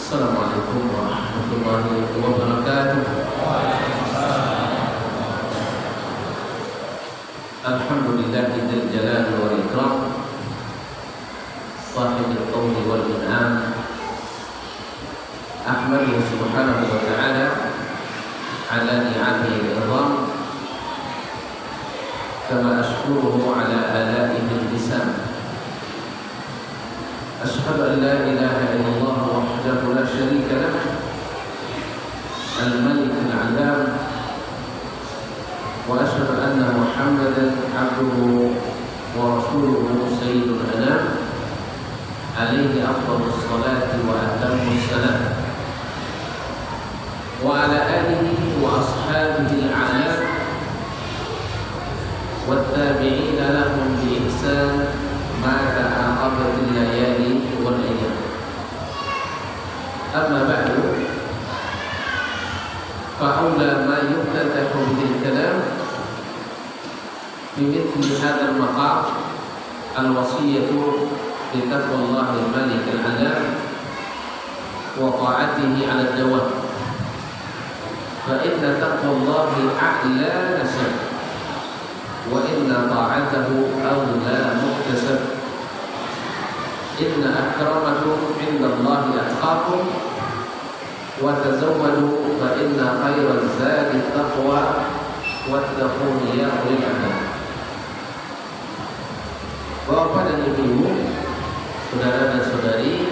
Assalamualaikum warahmatullahi wabarakatuh. Alhamdulillahil jalali wal ikram, sahibil qawli wal in'am. Ahmaduhu subhanahu wa ta'ala ala ni'amihi al-'idham, kama ashkuruhu ala alaihi al-lisan. Ashhadu an la ilaha illallah wahdahu la syarika lah, al-malik al-'alam, wa ashhadu anna Muhammadan 'abduhu wa rasuluhu sayyidul anam, alaihi afdhalus salati wa atammus salam, wa ala alihi wa ashabihi al-'alam wat-tabi'ina lahum bi ihsan ma ta'aqabatil layali wal ayyam. Amma ba'du, fa awla ma yuftatahu bil kalam fi mithli hadzal maqam al-wasiyatu bi taqwallahi al-malik al-'alam wa ta'atihi 'ala ad-dawam. Fa inna taqwallahi a'la nasab wa inna ta'atahu awla muktasab. Inna akramakum indallahi atqakum wa tazawwadu fa inna khairaz zadi taqwa wattaqun ya ulil albab. Bapak dan Ibu, saudara dan saudari,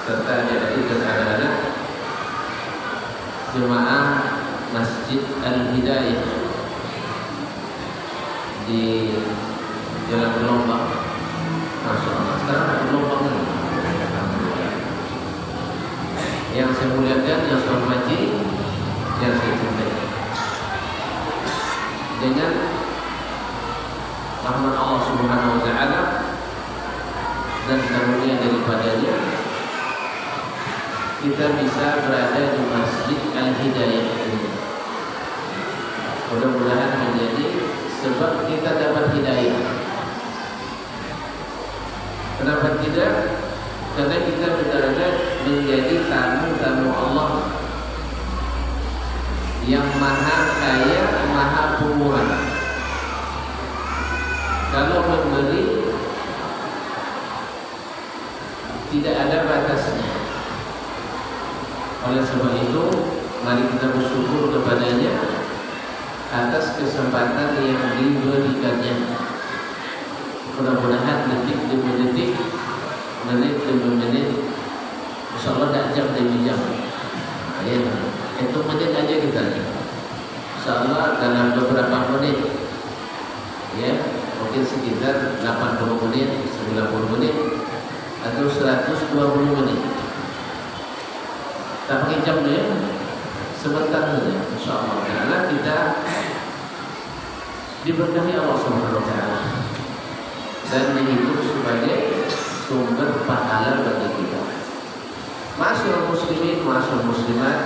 serta adik-adik dan anak-anak jemaah Masjid Al-Hidayah di Jalan Gelombang. Masya Allah, sekarang ada gelombang ini. Yang saya muliakan, yang saya hormati, yang saya cintai, dengan rahmat Allah Subhanahu wa ta'ala dan karunia daripadanya, kita bisa berada di Masjid Al-Hidayah ini. Mudah-mudahan menjadi sebab kita dapat hidayah. Kenapa tidak? Karena kita berada menjadi tamu-tamu Allah yang maha kaya, maha pemurah. Kalau memberi tidak ada batasnya. Oleh sebab itu, mari kita bersyukur kepadanya atas kesempatan yang diberikannya. Mudah-mudahan detik demi detik, menit demi menit, insyaallah tak jam demi jam. Ya, itu menit aja kita. Insyaallah dalam beberapa menit, ya, mungkin sekitar 80 menit, 90 menit, atau 120 menit. Tak pakai jam ya, sebentar saja. Insyaallah karena kita diberkahi Allah Subhanahu wa ta'ala dan dihitung sebagai sumber pahala bagi kita. Masyaallah muslimin, masyaallah muslimat,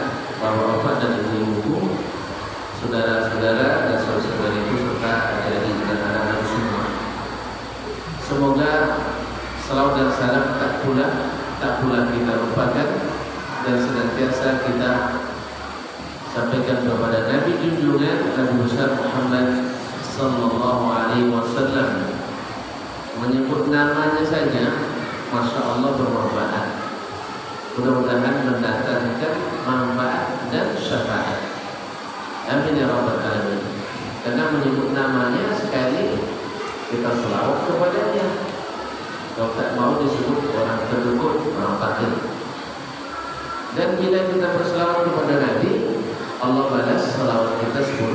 bapak-bapak dan ibu-ibu, saudara-saudara dan saudara-saudariku serta adik-adik dan anak-anak semua. Semoga salawat dan salam tak pula kita lupakan dan senantiasa kita sampaikan kepada Nabi junjungan Nabi besar Muhammad sallallahu alaihi wasallam. Menyebut namanya saja, masya Allah bermanfaat. Mudah-mudahan mendatangkan manfaat dan syafaat. Amin ya rabbal alamin. Karena menyebut namanya sekali kita selawat kepadanya. Kalau tak mau disebut orang terdukut, orang fakir. Dan bila kita berselawat kepada Nabi, Allah balas selawat kita 10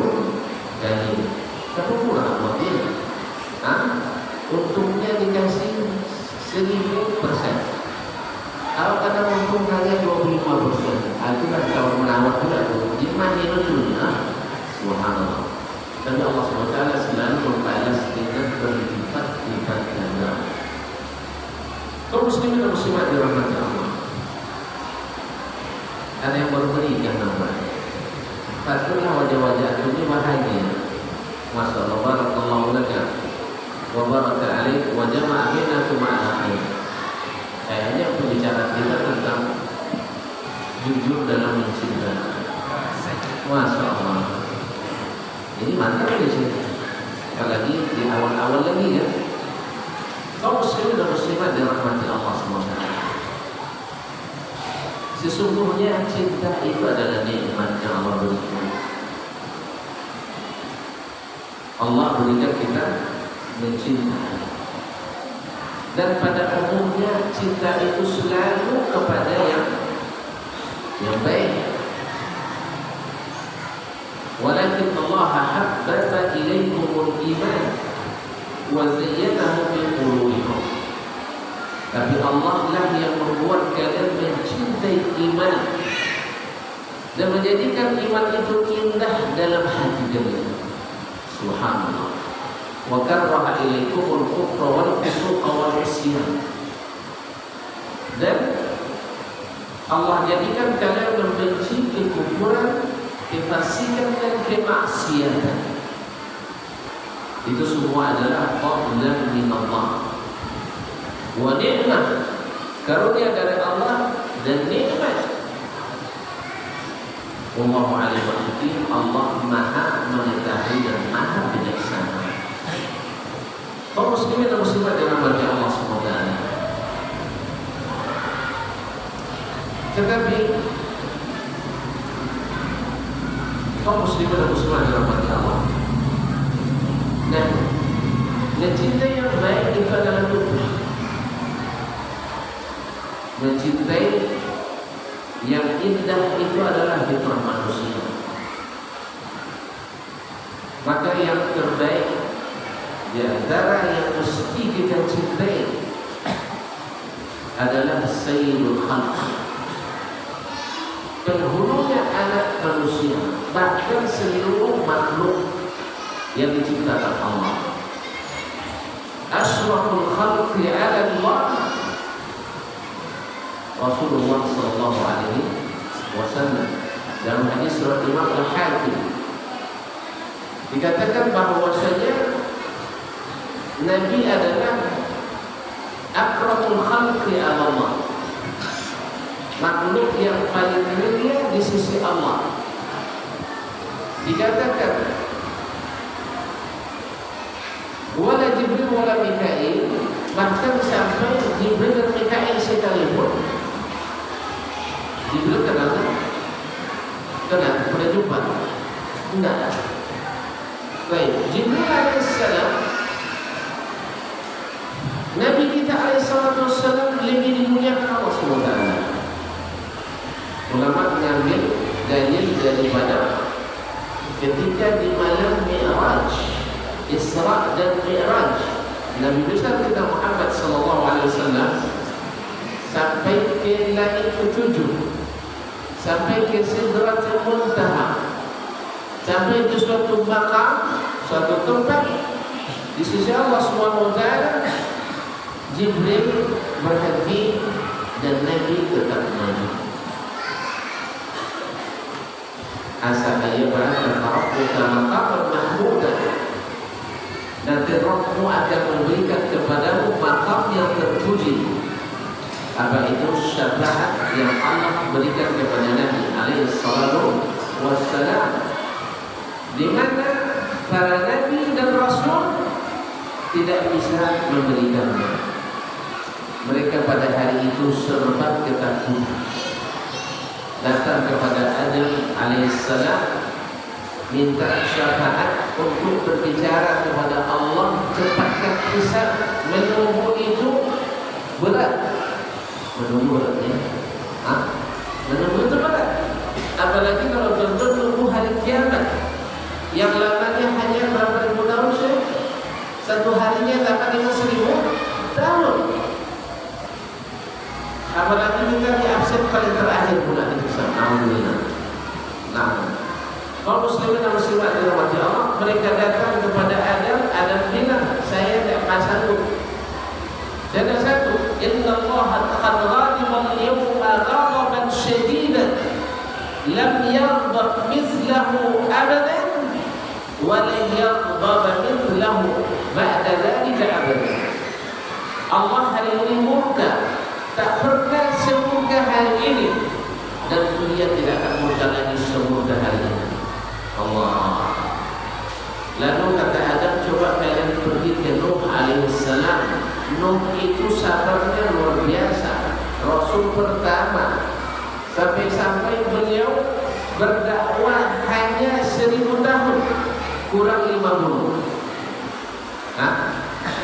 kali. Tapi kurang mungkin. Untungnya dikasih 1000%. Kalau kata untung hanya 25%, itu kan kalau menawar juga tuh. Gimana lucunya? Subhanallah. Tapi Allah SWT selalu membalas dengan berlipat-lipat ganda. Kaum muslimin dan muslimat dirahmati Allah. Ada yang baru menikah namanya. Patutlah wajah-wajah ini bahagia. Masya Allah, barakallahu laka wa baraka alaik wa jama'a bainakum ala khair. Kayaknya pembicaraan kita tentang jujur dalam mencintai. Masya Allah. Ini mantap di sini. Apalagi di awal-awal lagi ya. Kaum muslimin dan muslimat dirahmati Allah SWT. Sesungguhnya cinta itu adalah nikmat yang Allah berikan. Allah berikan kita mencintai. Dan pada umumnya cinta itu selalu kepada yang baik. Walakin Allah habbaba ilaikumul iman wa zayyanahu fi qulubikum. Tapi Allah lah yang membuat kalian mencintai iman dan menjadikan iman itu indah dalam hati kalian. Subhanallah. Wa karraha ilaikumul kufra wal fusuqa wal isyan. Dan Allah jadikan kalian membenci kekufuran, kefasikan dan kemaksiatan. Itu semua adalah fadlan min Allah wa ni'mah, karunia dari Allah dan nikmat. Wallahu a'lam bishawab. Allah Maha mengetahui dan Maha bijaksana. Kaum muslimin dan muslimat dirahmati Allah SWT. Tetapi kaum muslimin dan muslimat dirahmati Allah. Nah, mencintai yang baik itu adalah fitrah. Mencintai yang indah itu adalah fitrah manusia. Maka yang terbaik di antara yang mesti kita cintai adalah Sayyidul Khalq, penghulunya anak manusia, bahkan seluruh makhluk yang diciptakan Allah. Asyraful khalqi 'ala Allah Rasulullah sallallahu alaihi wasallam. Dalam hadis riwayat Imam Al-Hakim dikatakan bahwasanya Nabi adalah akramul khalqi 'ala Allah, makhluk yang paling mulia di sisi Allah. Dikatakan wala Jibril wala Mikail, bahkan sampai Jibril dan Mikail sekalipun. Jibril kenal? Kenal? Pernah jumpa? Enggak. Baik, Jibril alaihissalam, Nabi kita alaihissalam lebih dimuliakan Allah SWT. Ulama mengambil dalil daripada ketika di malam Mi'raj, Isra dan Mi'raj, Nabi besar kita Muhammad SAW sampai ke langit ketujuh, sampai ke Sidratul Muntaha, sampai di suatu makam, suatu tempat di sisi Allah SWT. Jibril berhenti dan Nabi tetap maju. Asa ayyabahan rabbuka maqaman mahmudan, nanti Rabbmu akan memberikan kepadamu maqam yang terpuji. Apa itu? Syafaat yang Allah berikan kepada Nabi alaihi salatu wassalam, di mana para nabi dan rasul tidak bisa memberikannya. Mereka pada hari itu serba ketakutan. Datang kepada Adam alaihissalam, minta syafaat untuk berbicara kepada Allah, cepatkan hisab. Menunggu itu berat. Menunggu beratnya, menunggu itu berat. Apalagi kalau contoh menunggu hari kiamat yang lamanya hanya berapa ribu tahun sih? Satu harinya dapat 5.000 tahun. Apalagi kita di absen paling terakhir pula di hisab. Alhamdulillah. Nah, kaum muslimin dan muslimat dirahmati Allah, mereka datang kepada Adam. Adam bilang, saya tidak sanggup. Saya tidak sanggup. Inna Allah qad ghadiba al-yawma ghadaban shadidan lam yaghdab mithlahu abadan wa lan yaghdab mithlahu ba'da dhalika abadan. Allah hari ini murka, tak pernah semurka hari ini dan dia tidak akan murka lagi semurka hari ini. Allah. Lalu kata Adam, coba kalian pergi ke Nuh alaihissalam. Nuh itu sabarnya luar biasa, Rasul pertama, sampai-sampai beliau berdakwah hanya 1000 tahun, kurang 50.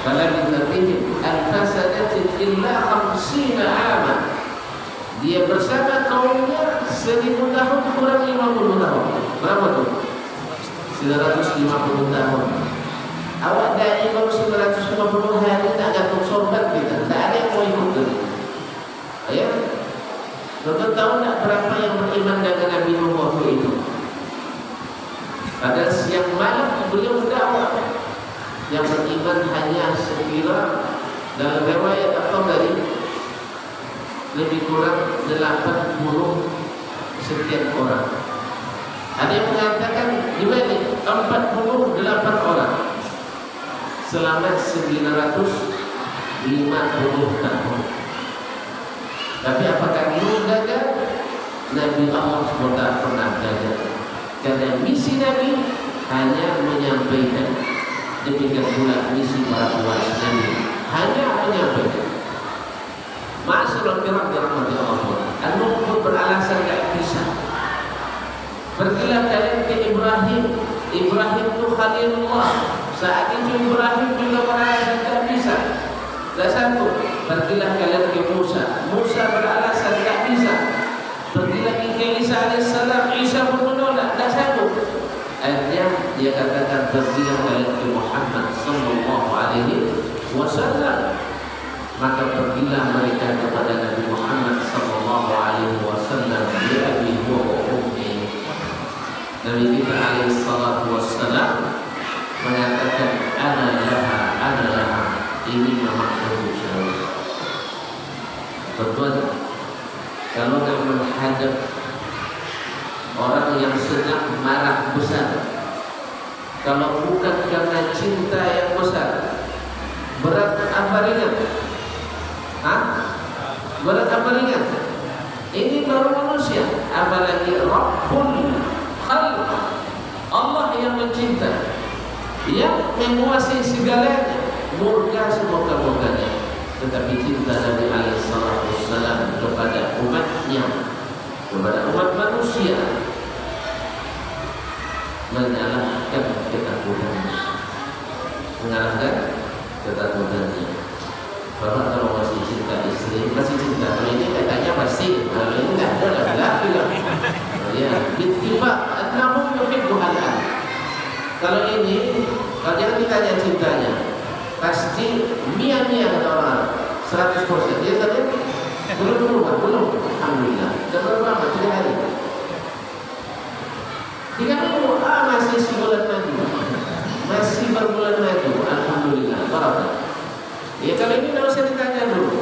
Fala binabihim al-fasadatin illa 50 aman. Dia bersama kaumnya 1000 tahun kurang 50 tahun. Berapa tuh? 950 tahun. Awak dai baru 950 hari tak gantung sorban kita. Tak ada yang mau ikut kita. Ya? Tuan-tuan tahu tak berapa yang beriman dengan Nabi Nuh waktu itu? Pada siang malam beliau berdakwah. Yang beriman hanya sekira dalam riwayat atau dari lebih kurang 80 sekian orang. Ada yang mengatakan dibalik 48 orang selama 950 tahun. Tapi apakah Nuh gagal? Nabi Allah SWT pernah gagal. Karena misi Nabi hanya menyampaikan. Demikian pula misi para pewaris Nabi hanya menyampaikan. Ma'asyiral kiram dirahmati Allah. Nuh pun beralasan tak bisa. Pergilah kalian ke Ibrahim. Ibrahim itu Khalilullah. Saat itu Ibrahim juga beralasan tak bisa. Tak sanggup. Pergilah kalian ke Musa. Musa beralasan tak bisa. Pergilah ke Isa alaihissalam. Isa pun menolak. Tak sanggup. Akhirnya dia katakan pergilah kalian ke Muhammad sallallahu alaihi wasallam. Maka pergilah mereka kepada Nabi Muhammad sallallahu alaihi wasallam bi abi wa ummi. Nabi kita alaihi salatu wassalam mengatakan ana laha ini mamaku saya. Tuan-tuan, kalau nak menghadap orang yang sedang marah besar, kalau bukan karena cinta yang besar, berat apa ringan? Berat apa ringan? Ini baru manusia, apalagi Rabbul Khalq, Allah yang mencinta, yang menguasai segalanya, murka semurka-murkanya. Tetapi cinta Nabi alaihissalam kepada umatnya, kepada umat manusia, mengalahkan ketakutannya. Bapak kalau masih cinta istri, masih cinta. Kalau ini katanya pasti, kalau ini tidak ada laki-laki lah. Ya, tiba namun yuhibbu al-an. Kalau ini, kalau jangan ditanya cintanya, pasti mia-mia kata orang, 100%. Dia tadi belum. Alhamdulillah. Dah berapa lama? 3 hari. 3 minggu. Masih sebulan maju. Masih berbulan maju. Alhamdulillah. Berapa? Ya kalau ini tidak usah ditanya dulu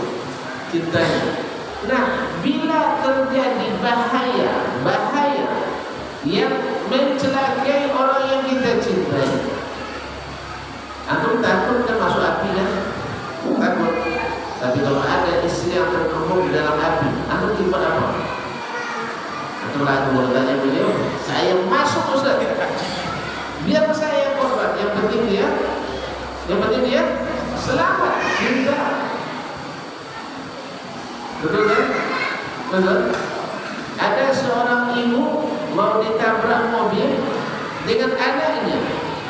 cintanya. Nah, bila terjadi bahaya yang mencelakai orang yang kita cintai, antum takut kan masuk api kan? Takut. Tapi kalau ada istri yang terkubur di dalam api, antum tiba apa? Antum lagu mau tanya beliau, saya masuk Ustaz. Biar saya yang korban, yang penting dia selamat, cinta. Betul kan? Betul. Ada seorang ibu mau ditabrak mobil dengan anaknya,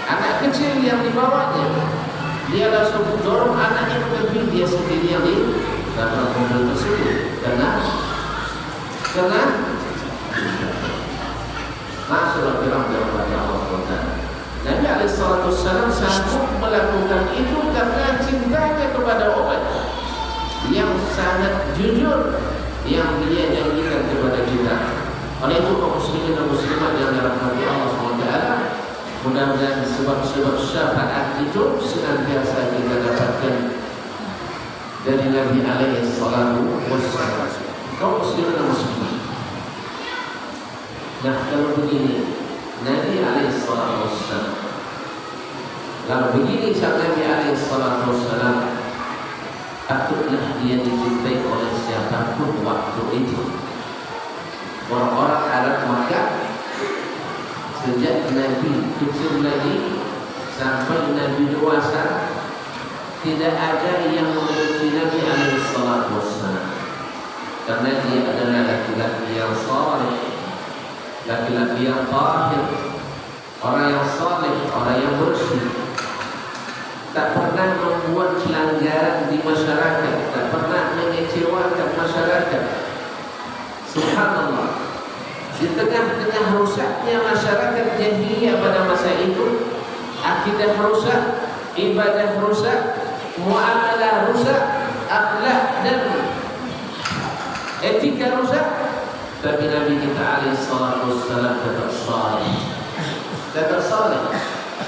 anak kecil yang dibawanya. Dia langsung dorong anaknya ke tepi, dia sendiri yang di dalam mobil tersebut. Karena masalah kiram daripada Allah SWT. Nabi alaihissalam sanggup melakukan itu karena cintanya kepada umat yang sangat jujur yang dia janjikan kepada kita. Oleh itu kaum muslimin dan muslimat yang dirahmati Allah SWT, mudah-mudahan sebab-sebab syafaat itu senantiasa kita dapatkan dari Nabi alaihissalam. Kaum muslimin dan muslimat. Nah, kalau begini Nabi alaihissalam, kalau begini sabda Nabi alaihissalam, patutlah dia dicintai oleh siapapun waktu itu. orang-orang Arab Makkah sejak Nabi kecil lagi sampai Nabi dewasa tidak ada yang membenci Nabi alaihi salatu wassalam, karena dia adalah laki-laki yang saleh, laki-laki yang tahir, orang yang saleh, orang yang bersih, tak pernah membuat pelanggaran di masyarakat, tak pernah mengecewakan masyarakat. Subhanallah, di tengah-tengah rusaknya masyarakat jahiliyah pada masa itu, akidah rusak, ibadah rusak, muamalah rusak, akhlak dan etika rusak, tapi Nabi kita alaihi salatu wassalam tetap saleh,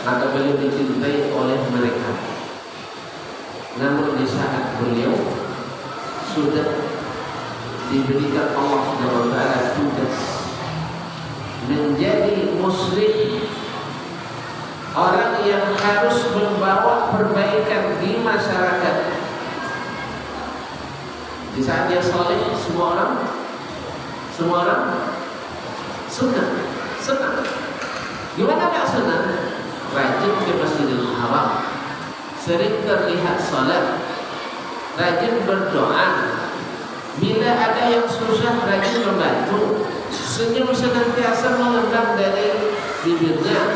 maka beliau dicintai oleh mereka. Namun di saat beliau sudah diberikan Allah Subhanahu wa taala tugas menjadi muslim, orang yang harus membawa perbaikan di masyarakat. Di saat dia saleh, semua orang senang. Gimana tak senang? Rajin ke Masjidil Haram, sering terlihat salat, rajin berdoa. Bila ada yang susah, rajin membantu, senyum senantiasa mengembang dari bibirnya,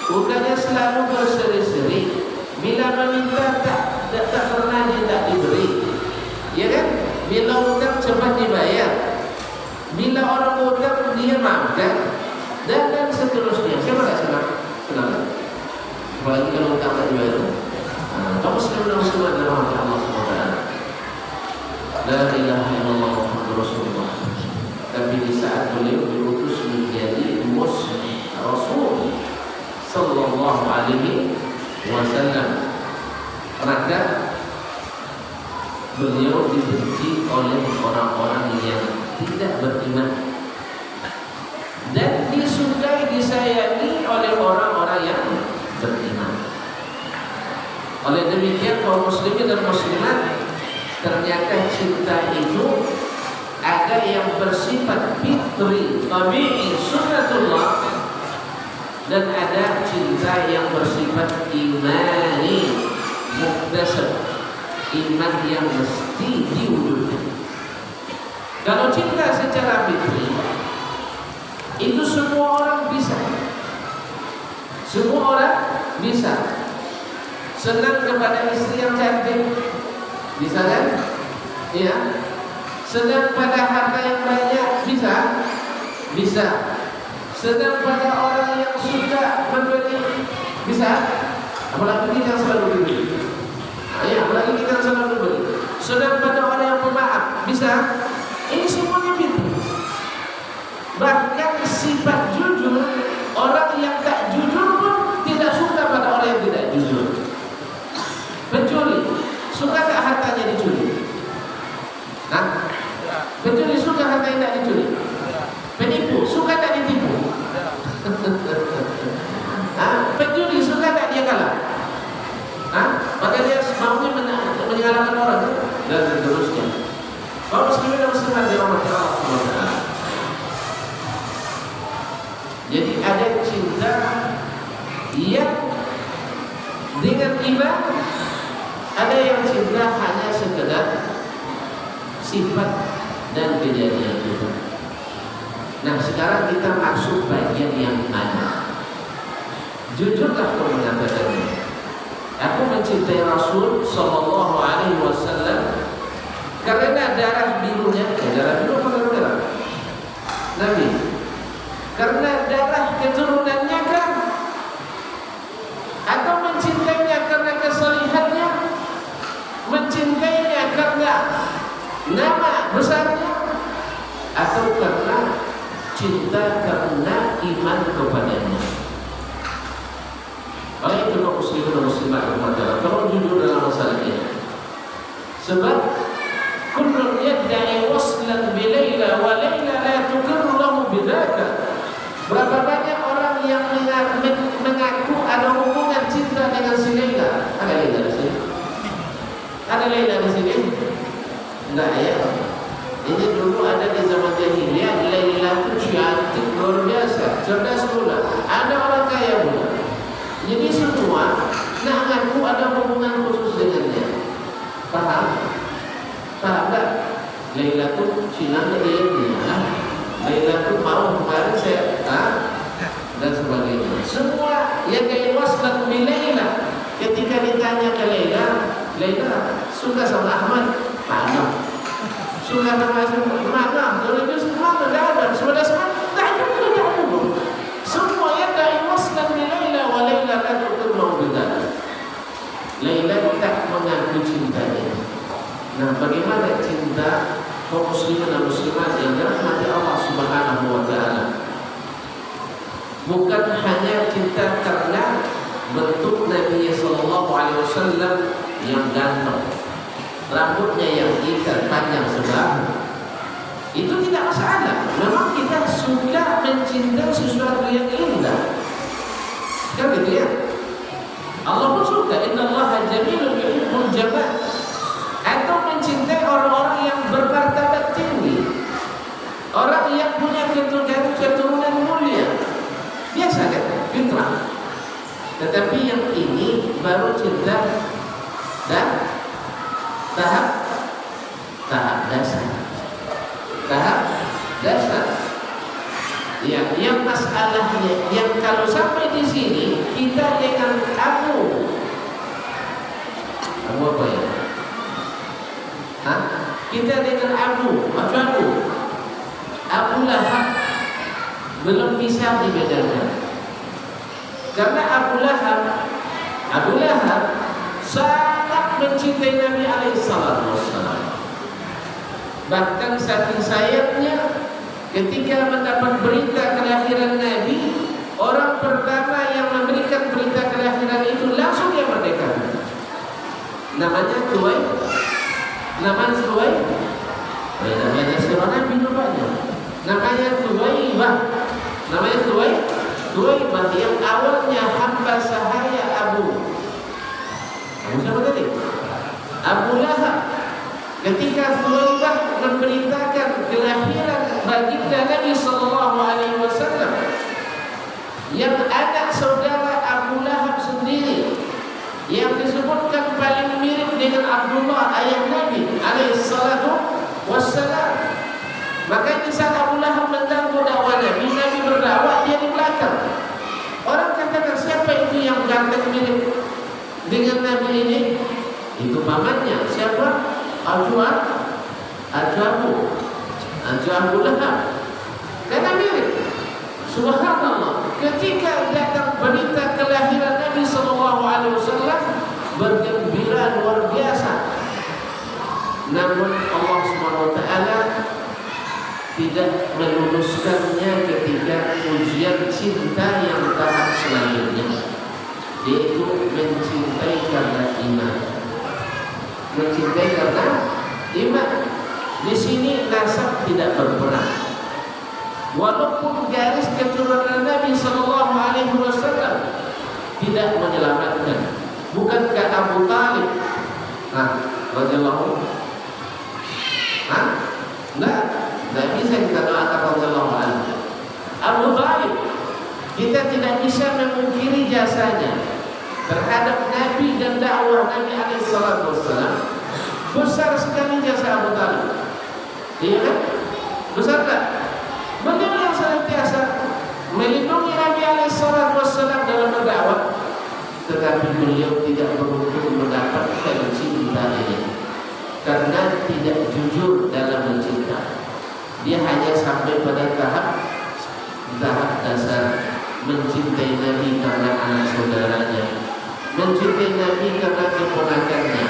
bukannya selalu berseri-seri. Bila meminta tak pernah tidak diberi, ya kan? Bila utang cepat dibayar, bila orang utang dia maafkan, dan seterusnya. Siapa tak senang? Senang. Apalagi kalau utang tak dibayar. Kamu muslimah dalam hati Allah SWT. La ilaha illallah Muhammadur Rasulullah. Tapi di saat beliau diutus menjadi Rasul sallallahu alaihi wasallam, maka beliau dibenci oleh orang-orang yang tidak beriman dan disukai, disayangi oleh orang-orang yang beriman. Oleh demikian kaum muslimin dan muslimat, ternyata cinta itu ada yang bersifat fitri, tabi'i, sunnatullah, dan ada cinta yang bersifat imani, muktasab, iman yang mesti diwujudkan. Kalau cinta secara fitri itu semua orang bisa, senang kepada istri yang cantik, bisa kan? Iya. Senang pada harta yang banyak, bisa. Senang pada orang yang suka memberi, bisa. Apalagi kita yang selalu memberi. Apalagi kita yang selalu memberi. Senang pada orang yang pemaaf, bisa. Ini semuanya fitri. Bahkan sifat jujur, orang yang tak jujur pun tidak suka pada orang yang tidak jujur. Pencuri, suka tak hartanya dicuri? Pencuri suka harta yang tak dicuri? Penipu, suka tak ditipu? Pencuri suka tak dia kalah? Maka dia maunya mengalahkan orang, dan seterusnya. Kaum muslimin dan muslimat dirahmati Allah SWT. Jadi ada cinta yang dengan iman, ada yang cinta hanya sekedar sifat dan kejadian itu. Nah, sekarang kita masuk bagian yang mana? Jujurlah kau mengatakannya. Aku mencintai Rasul sallallahu alaihi wasallam karena darah birunya, darah biru apa darah merah? Nabi. Karena darah keturunannya kan? Atau mencintainya karena kesalihannya? Mencintainya karena nama besarnya? Atau karena cinta karena iman kepadanya? Oleh itu kaum muslimin dan muslimat bermadalah, kalau jujur dalam masalah ini. Sebab kullun yadda'i waslan bi Laila wa Laila la tuqirru lahu bidzaka. Berapa banyak orang yang mengaku ada hubungan cinta dengan si Laila? Ada Laila di sini? Ada Laila di sini? Enggak ya? Ini dulu ada di zaman jahiliyah. Laila itu cantik luar biasa, cerdas pula, ada orang kaya pula. Jadi semua nak ngaku ada hubungan khusus dengannya. Paham? Paham tak? Laila itu sinangnya dia. Laila itu mau kemarin saya dan sebagainya. Semua yang kayak waslan bi Laila. Ketika ditanya ke Laila, Laila suka sama Ahmad? Mana? Suka sama Ahmad? Mana? Kalau itu semua tidak ada. Sudah semua tak ada. Semua yang dari waslan bi Laila wa Laila la tuqimmu bidzalik. Laila tak mengaku cintanya. Nah, bagaimana cinta kaum muslimin dan muslimat yang dirahmati Allah Subhanahu wa taala? Bukan hanya cinta karena bentuk Nabi sallallahu alaihi wasallam yang ganteng, rambutnya yang ikat panjang sebelah. Itu tidak masalah. Memang kita suka mencintai sesuatu yang indah. Kan gitu ya? Allah pun suka, innallaha jamilun yuhibbul jamal. Atau mencintai orang-orang yang bermartabat tinggi, orang yang punya keturunan mulia. Biasa kan? Fitrah. Tetapi yang ini baru cinta dan tahap dasar. Tahap dasar. Ya, yang masalahnya, yang kalau sampai di sini kita dengan Abu apa ya? Kita dengan Abu Lahab belum bisa dibedakan. Karena Abu Lahab sangat mencintai Nabi alaihissalam. Bahkan saking sayangnya, ketika mendapat berita kelahiran Nabi, orang pertama yang memberikan berita kelahiran itu langsung dia merdeka. Namanya Tuwai. Namanya siapa Nabi rupanya? Namanya Tuwaibah. Tuwaibah yang awalnya hamba sahaya Abu siapa tadi? Abu Lahab. Ketika Tuwaibah memberitakan kelahiran baginda Nabi sallallahu alaihi wasallam, yang anak saudara Abu Lahab sendiri yang disebutkan paling mirip dengan Abdullah ayah Nabi alaihissalatu wassalam. Maka di saat Abu Lahab mengganggu dakwah Nabi berdakwah, dia di belakang. Orang katakan, siapa itu yang ganteng mirip dengan Nabi ini? Itu pamannya. Siapa? Abu Lahab. Karena mirip. Subhanallah, ketika datang berita kelahiran Nabi sallallahu alaihi wasallam, bergembira luar biasa. Namun Allah Subhanahu wa taala tidak meluluskannya ketika ujian cinta yang tahap selanjutnya, yaitu mencintai karena iman. Mencintai karena iman. Di sini nasab tidak berperan. Walaupun garis keturunan Nabi sallallahu alaihi wasallam tidak menyelamatkan. Bukankah Abu Talib radhiyallahu Tidak bisa kita doakan radhiyallahu anhu. Abu Talib, kita tidak bisa memungkiri jasanya terhadap Nabi dan dakwah Nabi alaihi salatu wasallam. Besar sekali jasa Abu Talib. Iya kan? Besar tak? Beliau yang senantiasa melindungi Nabi alaihissalam dalam berdakwah, tetapi beliau tidak beruntung mendapatkan cinta ini karena tidak jujur dalam mencinta. Dia hanya sampai pada tahap dasar mencintai Nabi karena anak saudaranya, mencintai Nabi karena keponakannya,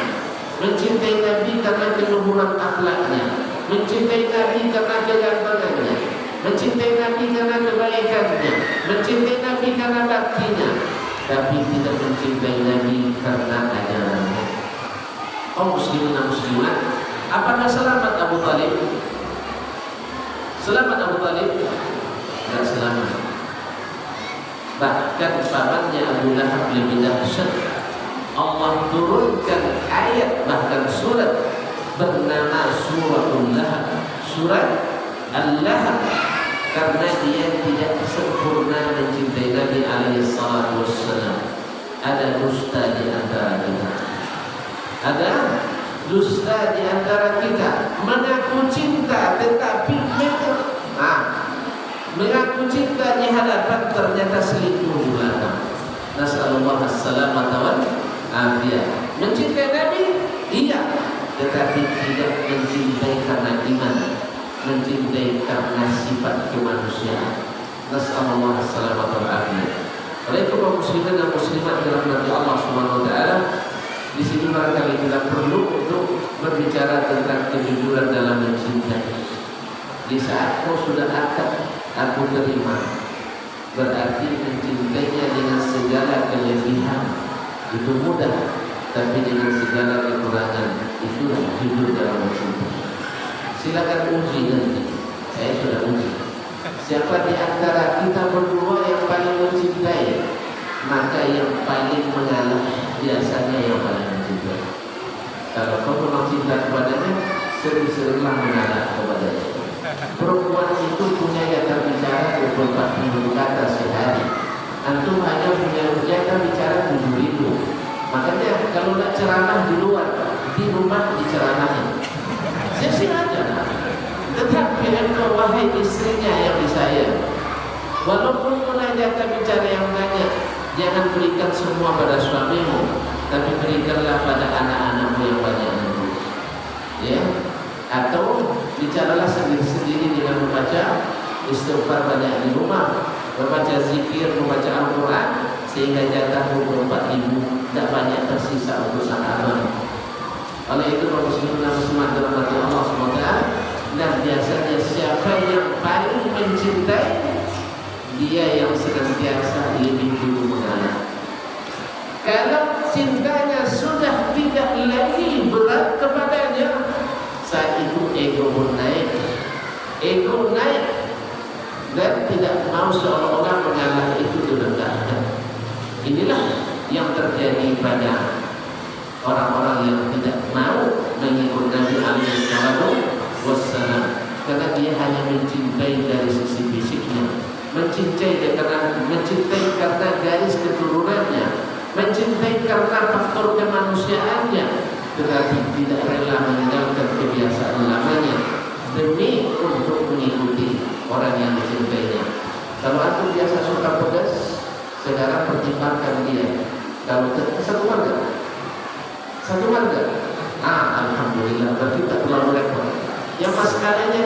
mencintai Nabi karena keluhuran akhlaknya, mencintai Nabi karena kegantengannya, mencintai Nabi karena kebaikannya, mencintai Nabi karena baktinya, tapi tidak mencintai Nabi karena ajarannya. Muslimin dan muslimat, apakah selamat Abu Talib? Selamat Abu Talib? Tidak selamat. Bahkan pamannya Abu Lahab lebih dahsyat. Allah turunkan ayat, bahkan surat bernama Suratul Lahab, surat Al-Lahab, karena dia tidak sempurna mencintai Nabi alaihi salatu wassalam. Ada dusta di antara kita. Ada dusta di antara kita. Mengaku cinta tetapi mengaku cinta di hadapan ternyata selingkuh di belakang. Nasallallahu as-salamata wal afiyah. Mencintai Nabi, iya, tetapi tidak mencintai karena iman, mencintai karena sifat kemanusiaan. Nasallallahu as-salamata wal afiyah. Oleh itu kaum muslimin dan muslimat dirahmati Allah Subhanahu wa taala, di sini barangkali kita perlu untuk berbicara tentang kejujuran dalam mencintai. Di saat kau sudah akad, aku terima, berarti mencintainya dengan segala kelebihan itu mudah, tapi dengan segala kekurangan itulah jujur dalam mencintai. Silakan uji nanti. Saya sudah uji. Siapa di antara kita berdua yang paling mencintai, maka yang paling mengalah biasanya yang paling mencintai. Kalau kau memang cinta kepadanya, sering-seringlah mengalah kepadanya. Perempuan itu punya jatah bicara 24.000 kata sehari. Antum hanya punya jatah bicara 7.000. Makanya kalau nak ceramah di luar, di rumah diceramahin. Sia-sia aja. Tetapi engkau wahai istrinya yang disayang, walaupun punya jatah bicara yang banyak, jangan berikan semua pada suamimu, tapi berikanlah pada anak-anakmu yang banyak itu. Ya. Atau bicaralah sendiri-sendiri dengan membaca istighfar banyak di rumah, membaca zikir, membaca Al-Quran, sehingga jatah 24.000 tidak banyak tersisa untuk sang abang. Oleh itu kaum muslimin dan muslimat dirahmati Allah SWT, dan biasanya siapa yang paling mencintai, dia yang senantiasa lebih dulu mengalah. Kalau cintanya sudah tidak lagi berat kepadanya, saat itu ego pun naik, dan tidak mau seolah-olah mengalah itu direndahkan. Inilah yang terjadi pada orang-orang yang tidak mau mengikut Nabi alaihi salatu wassalam, karena dia hanya mencintai dari sisi fisiknya, mencintai karena garis keturunannya, mencintai karena faktor kemanusiaannya, tetapi tidak rela meninggalkan kebiasaan lamanya demi untuk mengikuti orang yang dicintainya. Kalau aku biasa suka pedas, sekarang pertimbangkan dia. Kalau satu warga, alhamdulillah, berarti tak terlalu repot. Yang masalahnya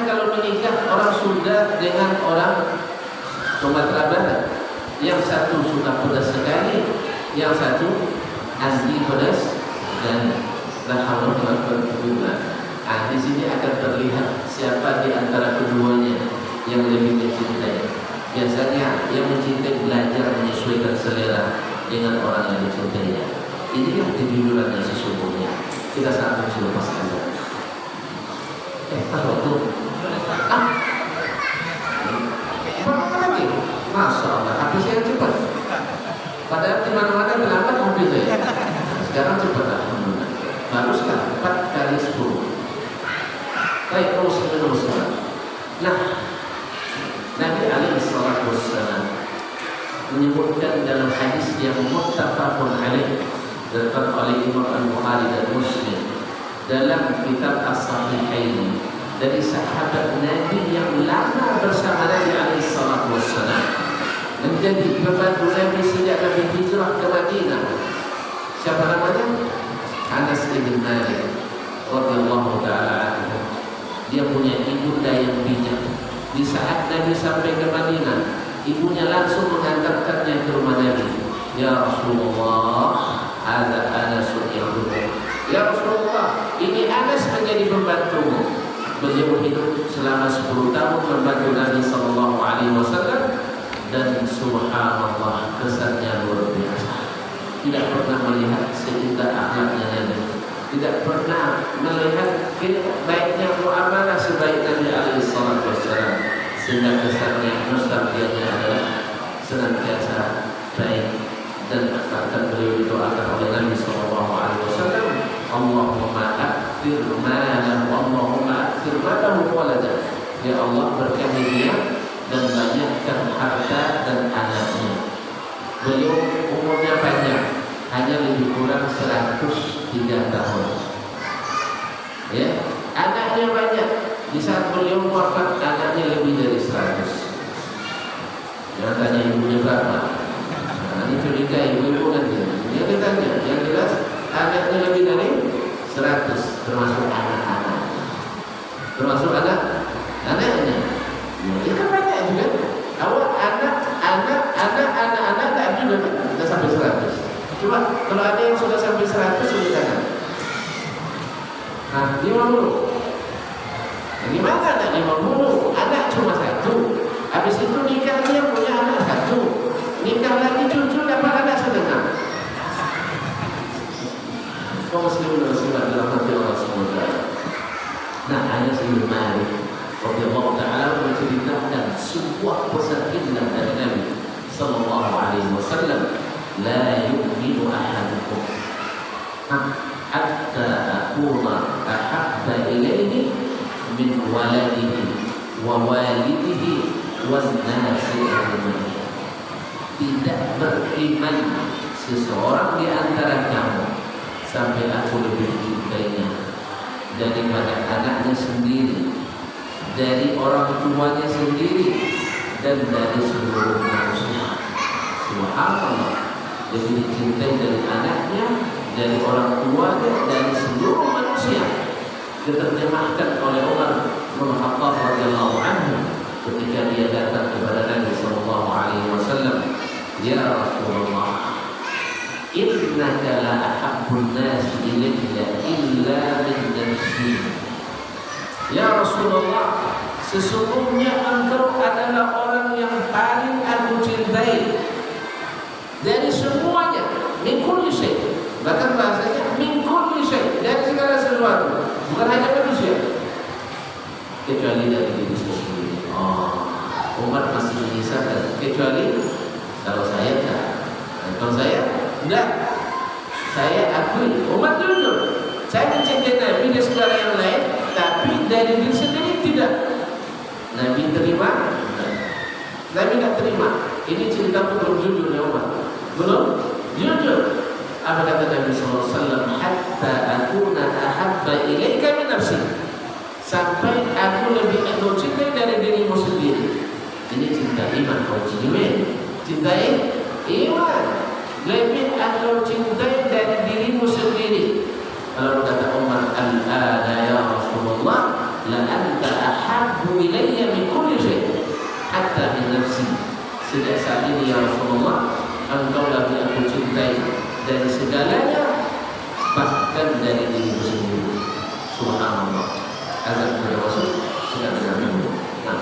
kalau menikah orang Sunda dengan orang Sumatera Barat, yang satu suka pedas sekali, yang satu anti pedas, dan di sini akan terlihat siapa di antara keduanya yang lebih mencintai. Biasanya yang mencintai belajar menyesuaikan selera dengan orang yang dicintainya. Inilah kejujuran yang sesungguhnya. Kita saat ini lepas aja. Waktu berapa lagi? Masya Allah, habis saya cepat. Padahal di mana-mana terlambat mobil saya. Sekarang cepat alhamdulillah. Baru sekarang 4 kali 10. Baik, muslim. Nah, Nabi alaihi salatu wassalam menyebutkan dalam hadis yang muttafaqun alaih diriwayatkan oleh Imam Al-Bukhari dan Muslim dalam kitab As-Sahihain, dari sahabat Nabi yang lama bersama Nabi alaihi salatu wassalam, menjadi pembantu Nabi sejak Nabi hijrah ke Madinah. Siapa namanya? Anas bin Malik radhiyallahu taala anhu. Dia punya ibunda yang bijak. Di saat Nabi sampai ke Madinah, ibunya langsung mengantarkannya ke rumah Nabi. Ya Rasulullah, ada Anas yang dulu. Ya Rasulullah, ini Anas menjadi pembantumu. Beliau hidup selama 10 tahun membantu Nabi sallallahu alaihi wasallam, dan subhanallah kesannya luar biasa. Tidak pernah melihat seindah akhlaknya Nabi, tidak pernah melihat baiknya muamalah sebaik Nabi alaihi salatu wassalam, sehingga kesannya nostalgianya adalah senantiasa baik dan akan beliau didoakan oleh Nabi Sallallahu Alaihi Wasallam, Allahumma akthir malahu, Allahumma akthir malahu walada. Ya Allah, berkahi dia dan banyakkan harta dan anaknya. Beliau umurnya panjang, hanya lebih kurang 103 tahun. Ya, anaknya banyak. Di saat beliau wafat, anaknya lebih dari 100. Jangan tanya ibunya berapa. Nah, ini curiga ibu-ibu kan dia. Dia ditanya, yang jelas anaknya lebih dari 100, termasuk anak-anak. Termasuk anaknya. Itu kan banyak juga. Awal anak juga kan sudah sampai 100. Coba kalau ada yang sudah sampai 100 sudah tangan. Nah, 50. Gimana anak 50? Anak cuma 1. Habis itu nikah dia punya anak 1. Nikah lagi cucu dapat anak setengah. Kau muslimin dan muslimat dirahmati Allah SWT. Nah, Anas bin Malik radhiyallahu ta'ala menceritakan sebuah pesan indah dari Nabi sallallahu alaihi wasallam, la yu'minu ahadukum hatta akuna ahabba ilaihi min waladihi wa walidihi wasnasi ajmain. Tidak beriman seseorang di antara kamu sampai aku lebih mencintainya daripada anaknya sendiri, dari orang tuanya sendiri, dan dari seluruh manusia. Subhanallah. Jadi dicintai dari anaknya, dari orang tuanya, dari seluruh manusia. Diterjemahkan oleh Umar bin Khattab radhiyallahu anhu ketika dia datang kepada Nabi sallallahu alaihi wasallam, ya Rasulullah, innaka la ahabbun nasi ilayya illa min nafsi. Ya Rasulullah, sesungguhnya engkau adalah orang yang paling aku cintai dari semuanya, min kulli syai'. Bahkan bahasanya min kulli syai', dari segala sesuatu, bukan hanya manusia, kecuali dari diri sendiri. Umar masih menyisakan, kecuali kalau saya tak. Kalau saya enggak, saya akui. Umar jujur, saya mencintai Nabi dan segala yang lain, tapi dari diri sendiri tidak. Nabi terima? Nabi tidak terima. Ini cerita belum jujur ya Umar. Belum jujur. Apa kata Nabi SAW? Hatta akuna ahabba ilaika min nafsi. Sampai aku lebih engkau cintai dari dirimu sendiri. Ini cinta iman. Kau cintai iman. Lebih engkau cintai dari dirimu sendiri. Kalau kata Umar, al-ana ya Rasulullah, la anta ahabbu ilayya min kulli syai', hatta min nafsi. Sejak saat ini ya Rasulullah, engkau lebih aku cintai dari segalanya, bahkan dari dirimu sendiri. Subhanallah. Azan kepada Rasul tidak benar. Nah,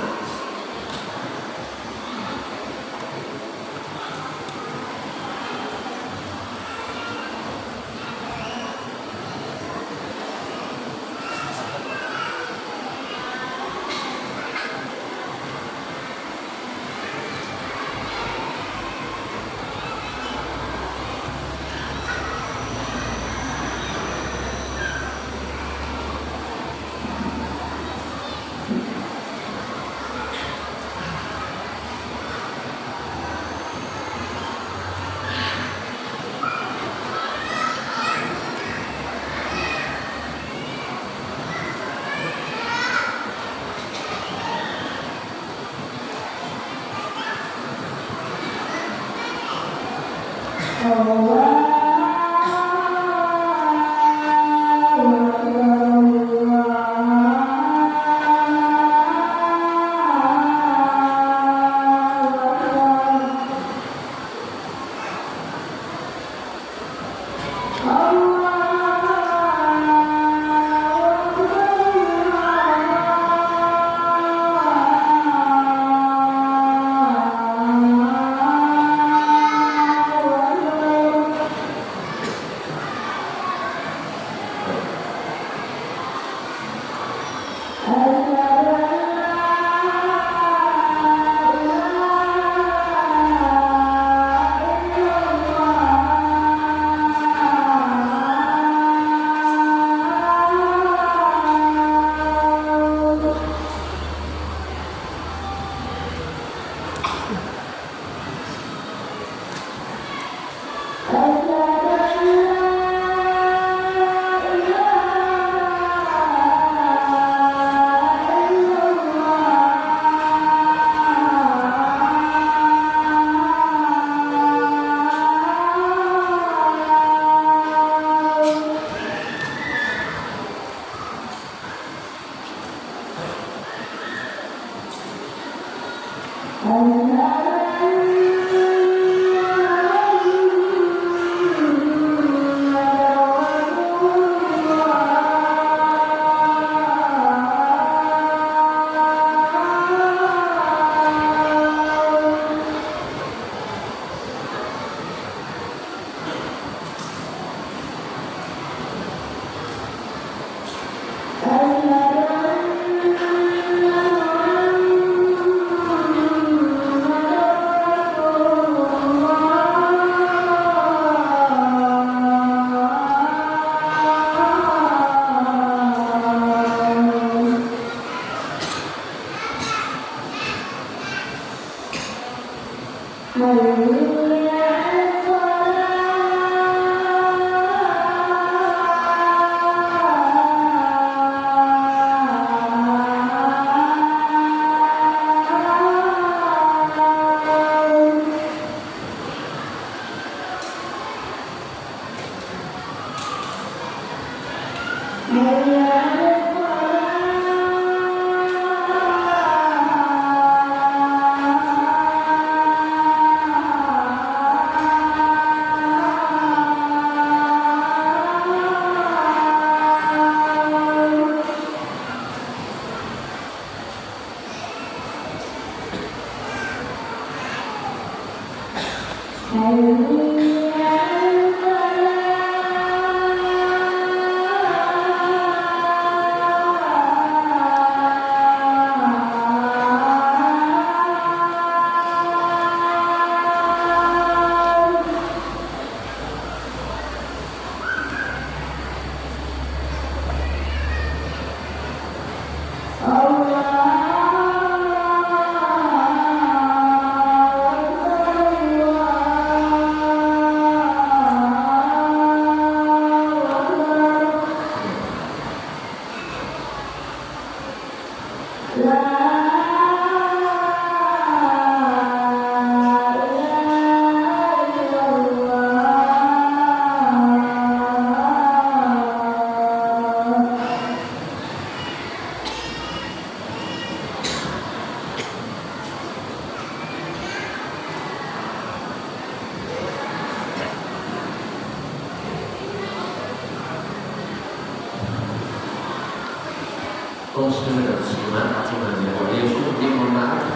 Muslim dan muslimat sebenarnya dia memaaf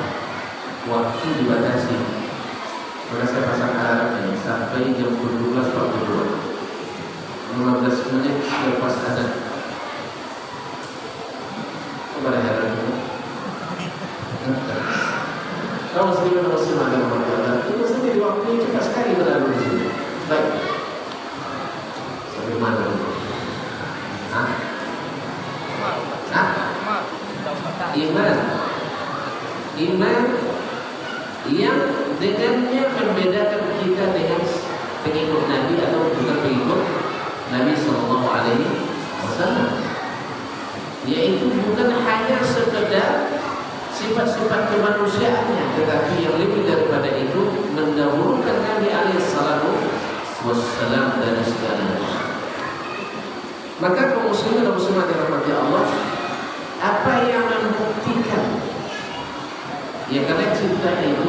waktu dibatasi. Maka saya pasang alarm sampai jam 12.42, 15 menit lepas azan. Kepada heran itu kalau muslim dan muslimat yang berkata itu sendiri waktunya cepat sekali berlalu di sini. Baik, sampai mana? Iman yang dengannya membedakan kita dengan pengikut Nabi atau bukan pengikut Nabi Sallallahu Alaihi Wasallam, yaitu bukan hanya sekedar sifat-sifat kemanusiaannya, tetapi yang lebih daripada itu mendahulukan Nabi Alaihi Wasallam dari segalanya. Maka kaum muslimin dan muslimat yang dirahmati Allah, apa yang membuktikan? Ya, karena cinta itu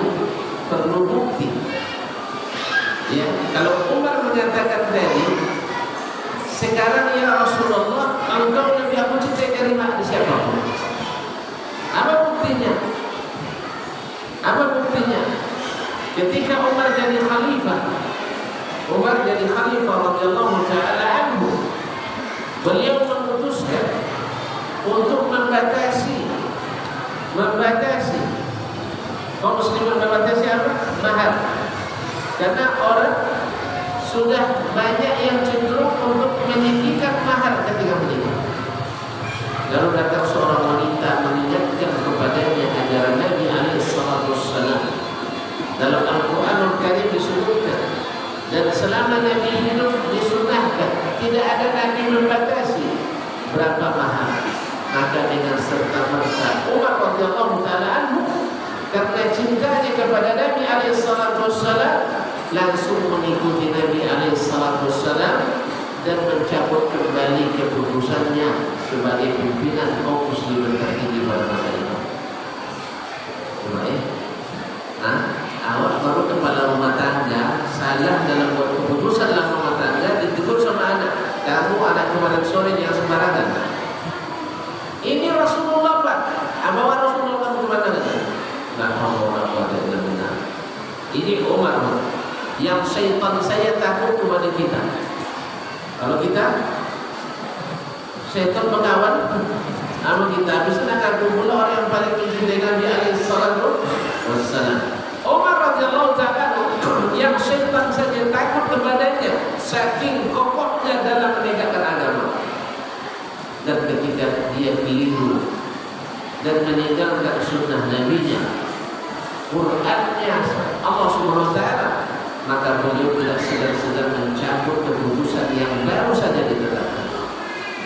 perlu bukti. Ya, kalau Umar menyatakan tadi, sekarang ya Rasulullah, engkau lebih aku cintai dari siapapun. Apa buktinya? Apa buktinya? Ketika Umar jadi khalifah radhiyallahu taala anhu, beliau memutuskan untuk membatasi kaum muslimin, membatasi apa? Mahar. Karena orang sudah banyak yang cenderung untuk meninggikan mahar ketika menikah. Lalu datang seorang wanita mengingatkan kepadanya ajaran Nabi alaihi salatu wassalam. Dalam Al-Qur'anul Karim disebutkan, dan selama Nabi hidup disunahkan, tidak ada Nabi membatasi berapa mahar. Maka dengan serta-merta Umar radhiyallahu taala anhu, karena cintanya kepada Nabi alaihi salatu wassalam, langsung mengikuti Nabi alaihi salatu wassalam dan mencabut kembali keputusannya sebagai pimpinan kaum muslimin tertinggi pada masa itu. Baik. Awak baru kepala rumah tangga, salah dalam buat keputusan dalam rumah tangga, ditegur sama anak. Kamu anak kemarin sore yang sembarangan. Ini Rasulullah Pak. Bawa Rasulullah kamu kemana lagi? Ini Umar yang syaitan saya takut kepada kita. Kalau kita syaitan berkawan sama kita, bisa nak aku pula orang yang paling mencintai Nabi alaihi salatu wassalam. Umar radhiyallahu ta'ala yang syaitan saja takut kepadanya, saking kokohnya dalam menegakkan agama. Dan ketika dia keliru dan meninggalkan sunnah Nabi-Nya, Qurannya Allah Subhanahu wa taala, maka beliau tidak segan-segan mencabut keputusan yang baru saja ditetapkan.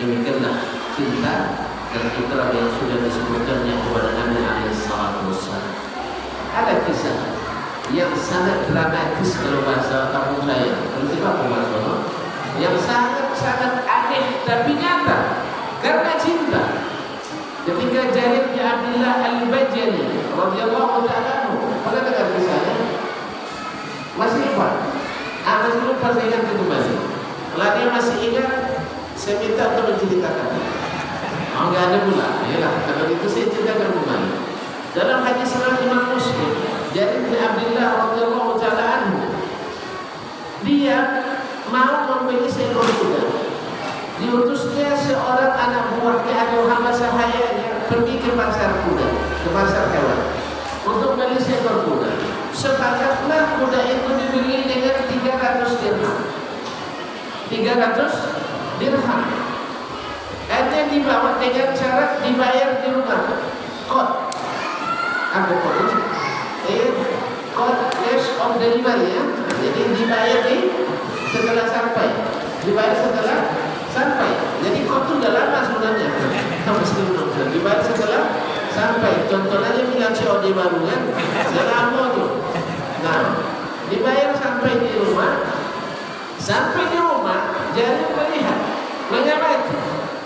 Demikianlah cinta dan ikrar yang sudah disebutkannya kepada Nabi alaihi salatu wassalam. Ada kisah yang sangat dramatis kalau bahasa kampung saya, yang sangat aneh tapi nyata karena cinta. Ketika Jarir bin Abdullah Al-Bajali radhiyallahu ta'ala anhu, pernah dengar kisahnya? Masih ingat? Masih lupa saya ingat itu masih. Kalau dia masih ingat, saya minta untuk menceritakan. Enggak ada pula. Yalah, kalau itu saya ceritakan kembali. Dalam hadis riwayat Imam Muslim, Jarir bin Abdullah radhiyallahu ta'ala anhu, Dia mau membeli seekor kuda. Diutusnya seorang anak buahnya atau hamba sahayanya pergi ke pasar kuda, ke pasar hewan, untuk beli seekor kuda. Sepakatlah kuda itu dibeli dengan 300 dirham. 300 dirham. Hanya dibawa dengan syarat dibayar di rumah. Kod. Apa kod itu? Kod cash on delivery ya. Jadi dibayar setelah sampai. Dibayar setelah sampai. Jadi kod itu udah lama sebenarnya. Dibayar setelah sampai. Contohnya bilang COD baru kan. Selama tuh. Nah, dibayar sampai di rumah. Sampai di rumah, jadi melihat, mengamati,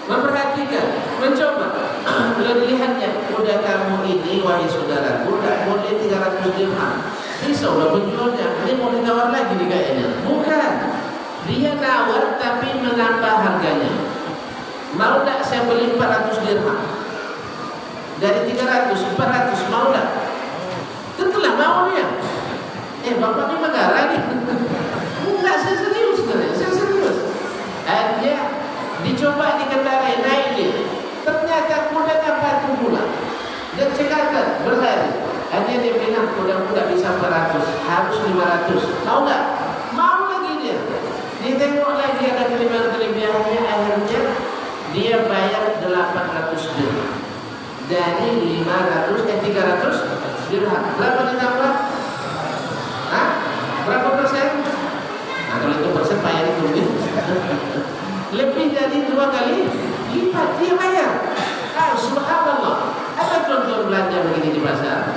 memperhatikan, mencoba. Kalau dilihatnya, kuda kamu ini, wahai saudaraku, tak boleh 300 dirham. Risaulah penjualnya, ini mau ditawar lagi nih kayaknya. Bukan, dia nawar tapi menambah harganya. Mau tak saya beli 400 dirham? Dari 300, 400, mau tak? Tentulah mau dia. Bapak ini negara nih. Enggak, saya serius. Akhirnya dicoba dikendarai, naik dia. Ternyata kudanya patuh pula. Dan cekatan, berlari. Akhirnya dia bilang, kuda-kuda bisa 400, harus 500. Mau nggak? Mau lagi dia. Dia tengok lagi ada kelebihan-kelebihannya. Akhirnya dia bayar 800 dirham. Dari 300 dirham. Berapa ditambah? Berapa persen? Nah, kalau itu persen bayar itu lebih dari 2 kali lipat dia bayar. Subhanallah. Ada contoh belanja begini di pasar?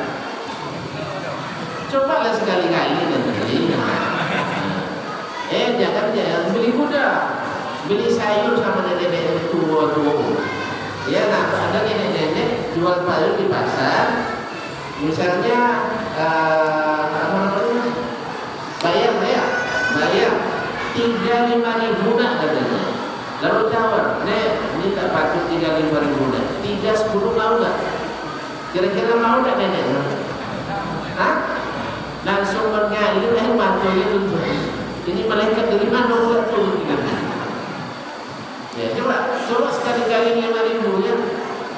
Cobalah sekali-kali nanti. Jangan beli kuda, beli sayur sama nenek-nenek tua. Ya, nah ada nenek-nenek jual sayur di pasar. Misalnya bayar 35.000 nak katanya. Lalu tawar, Nek, ini tak patut 35.000 nak. 3-10 mau tak? Kira-kira mau tak nenek? Langsung mengalir air matanya tuntut. Ini malaikat dari mana pula turun kita? Ya, coba sekali-kali 5.000 ya.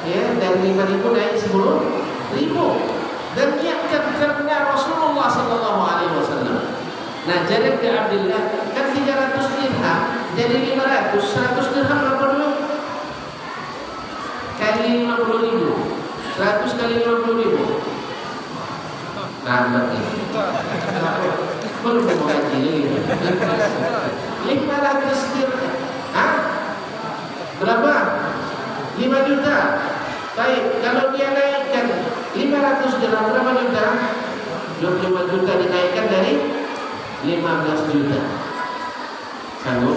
Ya, dari 5.000 naik 10.000. Dan niatkan karena Rasulullah sallallahu alaihi wasallam. Nah, Jarir bin Abdullah kan 300 dirham jadi 500, 100 dirham berapa dulu? Kali 50.000. 100 kali 50.000. Nambah ini. Belum mau gaji ini. 500 dirham. Berapa? 5 juta. Baik, kalau dia naikkan 500 dirham berapa juta? 25 juta dinaikkan dari 15 juta. Sanggup?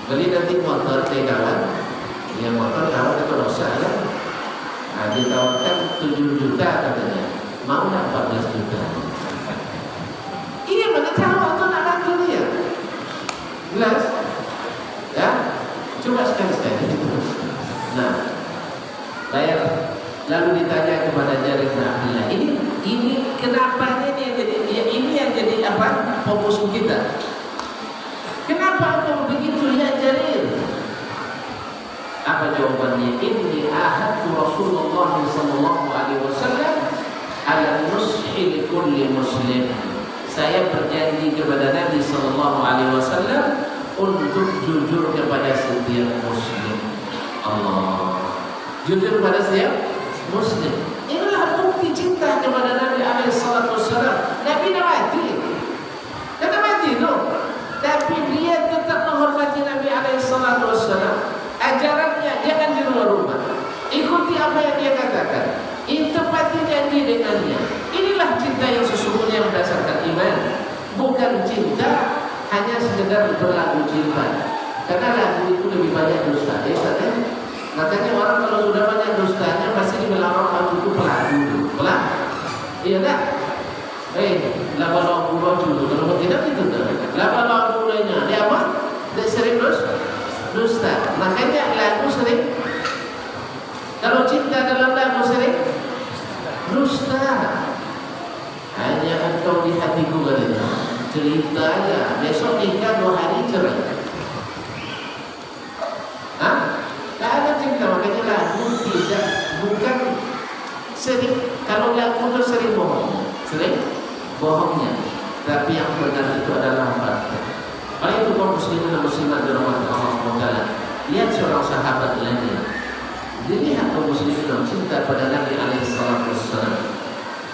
Beli nanti motor kawan. Ya motor kawan itu dosa ya. Nah, ditawarkan 7 juta katanya. Mau nggak 14 juta? Iya, mana tahu itu nak bantu dia. Jelas? Ya? Coba sekali-sekali. Nah, bayar. Lalu ditanya kepada Jarir bin Abdullah, ini kenapa ini yang jadi apa? Fokus kita. Kenapa engkau begitu ya Jarir? Apa jawabannya? Inni ahadtu Rasulullah sallallahu alaihi wasallam ala nushi li kulli muslim. Saya berjanji kepada Nabi sallallahu alaihi wasallam untuk jujur kepada setiap muslim. Allah. Jujur kepada setiap muslim. Inilah bukti cinta kepada Nabi alaihi salatu wassalam. Nabi dah mati. Dah mati tu. Tapi dia tetap menghormati Nabi alaihi salatu wassalam. Ajarannya jangan di luar rumah. Ikuti apa yang dia katakan. Tepati janji dengannya. Inilah cinta yang sesungguhnya berdasarkan iman. Bukan cinta hanya sekedar berlagu cinta. Karena lagu itu lebih banyak dusta. Makanya orang kalau sudah banyak dustanya pasti dibilang orang itu pelaku. Iya tak? Laba lawan dulu. Kalau tidak itu dah. Laba lawan dulunya. Dia apa? Dia sering dusta. Makanya lagu sering. Kalau cinta dalam lagu sering dusta. Hanya engkau di hatiku katanya. ceritanya besok nikah 2 hari cerai. Hah? Tidak ada cerita, makanya lagu tidak, bukan sering, kalau lagu itu sering bohongnya, tapi yang benar itu adalah fakta. Oleh itu kaum muslimin dan muslimat dirahmati Allah SWT, lihat seorang sahabat lagi, dilihat kaum muslimin yang cinta pada Nabi SAW